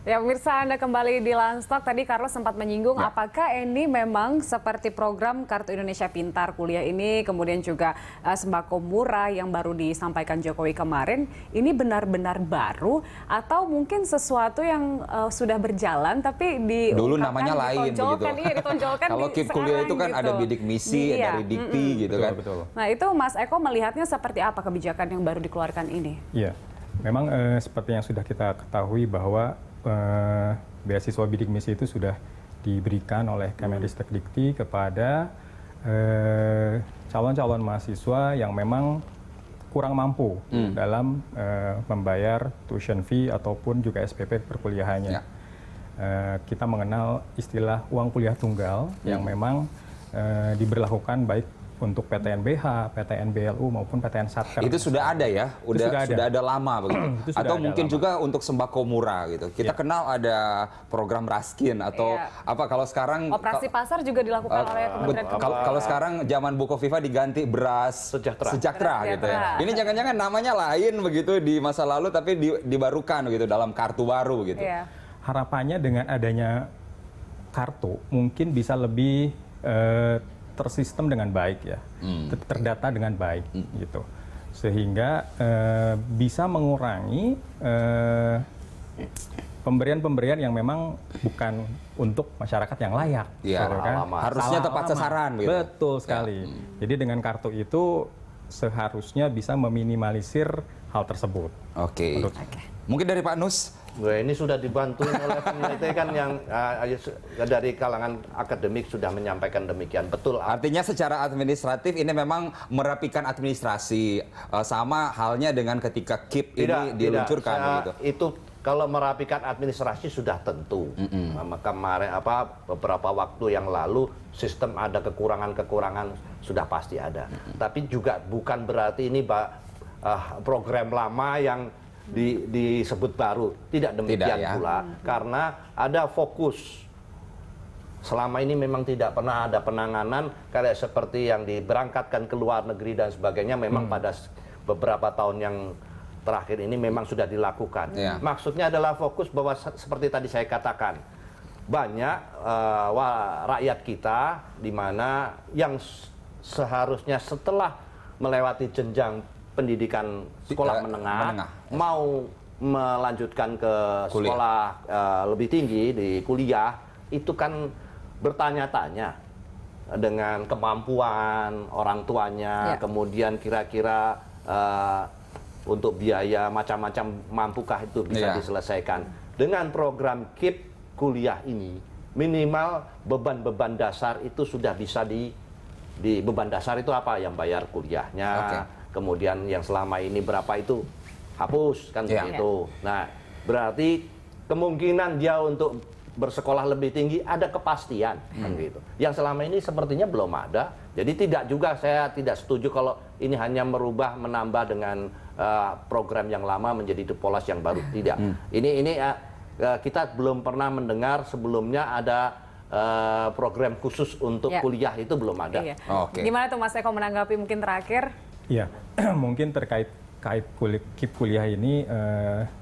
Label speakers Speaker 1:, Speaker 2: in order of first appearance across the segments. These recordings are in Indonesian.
Speaker 1: Ya, pemirsa, Anda kembali di Landstalk. Tadi Carlos sempat menyinggung apakah ini memang seperti program Kartu Indonesia Pintar Kuliah ini, kemudian juga sembako murah yang baru disampaikan Jokowi kemarin, ini benar-benar baru atau mungkin sesuatu yang sudah berjalan tapi
Speaker 2: dulu namanya lain begitu.
Speaker 1: Iya, ditonjolkan
Speaker 2: kalau KIP kuliah itu kan gitu. Ada bidik misi dari Dikti gitu kan.
Speaker 3: Betul.
Speaker 1: Nah, itu Mas Eko melihatnya seperti apa kebijakan yang baru dikeluarkan ini?
Speaker 3: Iya, memang seperti yang sudah kita ketahui bahwa beasiswa bidik misi itu sudah diberikan oleh Kemendikbud Dikti kepada calon-calon mahasiswa yang memang kurang mampu dalam membayar tuition fee ataupun juga SPP perkuliahannya. Kita mengenal istilah uang kuliah tunggal yang memang diberlakukan baik untuk PTN-BH, PTN-BLU maupun PTN Satker.
Speaker 2: Itu sudah ada ya, sudah ada lama begitu. Atau mungkin juga untuk sembako murah gitu. Kita kenal ada program Raskin atau apa kalau sekarang
Speaker 1: operasi pasar juga dilakukan oleh Kementerian Keuangan.
Speaker 2: Kalau sekarang zaman Bukoviva diganti beras sejahtera gitu ya. Ini jangan-jangan namanya lain begitu di masa lalu tapi dibarukan gitu dalam kartu baru gitu.
Speaker 3: Harapannya dengan adanya kartu mungkin bisa lebih tersistem dengan baik ya, terdata dengan baik gitu, sehingga bisa mengurangi pemberian-pemberian yang memang bukan untuk masyarakat yang layak.
Speaker 2: Iya,
Speaker 3: gitu kan?
Speaker 2: Harusnya tepat sasaran. Gitu.
Speaker 3: Betul sekali. Jadi dengan kartu itu seharusnya bisa meminimalisir hal tersebut.
Speaker 2: Oke. Mungkin dari Pak Nus.
Speaker 4: Ini sudah dibantu oleh peneliti kan yang dari kalangan akademik sudah menyampaikan demikian. Betul.
Speaker 2: Artinya secara administratif ini memang merapikan administrasi, sama halnya dengan ketika KIP ini diluncurkan begitu.
Speaker 4: Itu kalau merapikan administrasi sudah tentu. Kemarin beberapa waktu yang lalu sistem ada kekurangan-kekurangan sudah pasti ada. Tapi juga bukan berarti ini program lama yang disebut baru, tidak demikian pula, karena ada fokus. Selama ini memang tidak pernah ada penanganan kayak seperti yang diberangkatkan ke luar negeri dan sebagainya. Memang pada beberapa tahun yang terakhir ini memang sudah dilakukan. Maksudnya adalah fokus bahwa seperti tadi saya katakan, banyak rakyat kita di mana yang seharusnya setelah melewati jenjang pendidikan sekolah menengah mau melanjutkan ke sekolah lebih tinggi di kuliah, itu kan bertanya-tanya dengan kemampuan orang tuanya, kemudian kira-kira untuk biaya macam-macam mampukah itu bisa diselesaikan. Dengan program KIP kuliah ini minimal beban-beban dasar itu sudah bisa di beban dasar itu apa yang bayar kuliahnya. Kemudian yang selama ini berapa itu hapus kan begitu. Nah, berarti kemungkinan dia untuk bersekolah lebih tinggi ada kepastian kan gitu. Yang selama ini sepertinya belum ada. Jadi saya tidak setuju kalau ini hanya menambah dengan program yang lama menjadi polos yang baru. Tidak. Ini kita belum pernah mendengar sebelumnya ada program khusus untuk kuliah, itu belum ada.
Speaker 1: Gimana tuh Mas Eko menanggapi mungkin terakhir?
Speaker 3: Iya, mungkin terkait KIP kuliah ini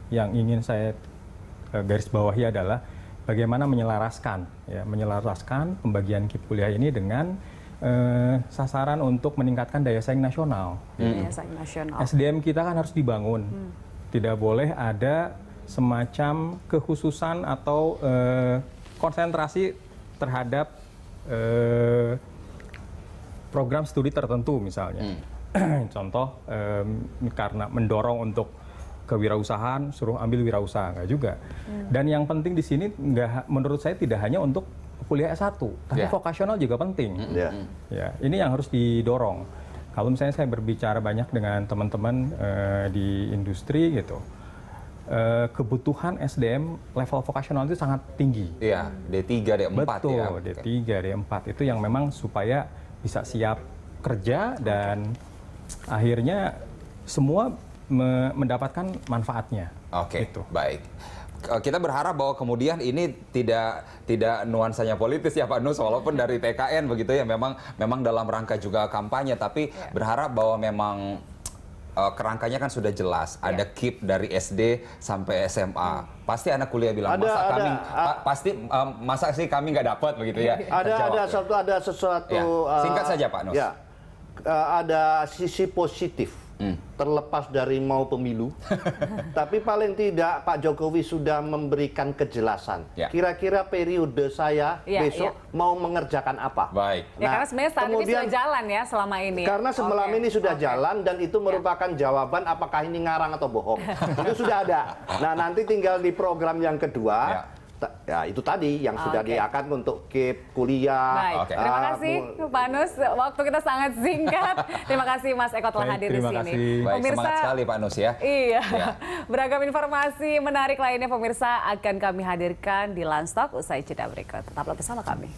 Speaker 3: yang ingin saya garis bawahi adalah bagaimana menyelaraskan pembagian KIP kuliah ini dengan sasaran untuk meningkatkan daya saing nasional.
Speaker 1: Daya saing nasional.
Speaker 3: SDM kita kan harus dibangun, tidak boleh ada semacam kekhususan atau konsentrasi terhadap program studi tertentu misalnya. Contoh, karena mendorong untuk kewirausahaan, suruh ambil wirausaha, enggak juga. Dan yang penting di sini menurut saya tidak hanya untuk kuliah S1, tapi vokasional juga penting. Ya, ini yang harus didorong. Kalau misalnya saya berbicara banyak dengan teman-teman di industri gitu, kebutuhan SDM level vokasional itu sangat tinggi.
Speaker 2: Iya, D3, D4
Speaker 3: Betul, D3, D4 itu yang memang supaya bisa siap kerja dan akhirnya semua mendapatkan manfaatnya.
Speaker 2: Itu. Baik. Kita berharap bahwa kemudian ini tidak nuansanya politis ya Pak Nus, walaupun dari TKN begitu ya, memang dalam rangka juga kampanye, tapi berharap bahwa memang kerangkanya kan sudah jelas. Ada KIP dari SD sampai SMA. Pasti anak kuliah bilang, masa sih kami nggak dapat begitu ya?
Speaker 4: Ada sesuatu.
Speaker 2: Ya. Singkat saja Pak Nus.
Speaker 4: Ya, ada sisi positif. Terlepas dari mau pemilu, tapi paling tidak Pak Jokowi sudah memberikan kejelasan. Kira-kira periode saya besok mau mengerjakan apa?
Speaker 2: Baik.
Speaker 1: Ya, karena sebenarnya saat ini sudah jalan ya selama ini.
Speaker 4: Karena selama ini sudah jalan dan itu merupakan jawaban apakah ini ngarang atau bohong. Itu sudah ada. Nah nanti tinggal di program yang kedua. Ya itu tadi yang sudah diakan untuk KIP kuliah.
Speaker 1: Baik. Terima kasih Pak Nus. Waktu kita sangat singkat. Terima kasih Mas Eko telah hadir di sini.
Speaker 2: Baik, semangat sekali Pak Nus ya.
Speaker 1: Iya. Beragam informasi menarik lainnya pemirsa akan kami hadirkan di Lanstock usai jeda berikut. Tetaplah bersama kami.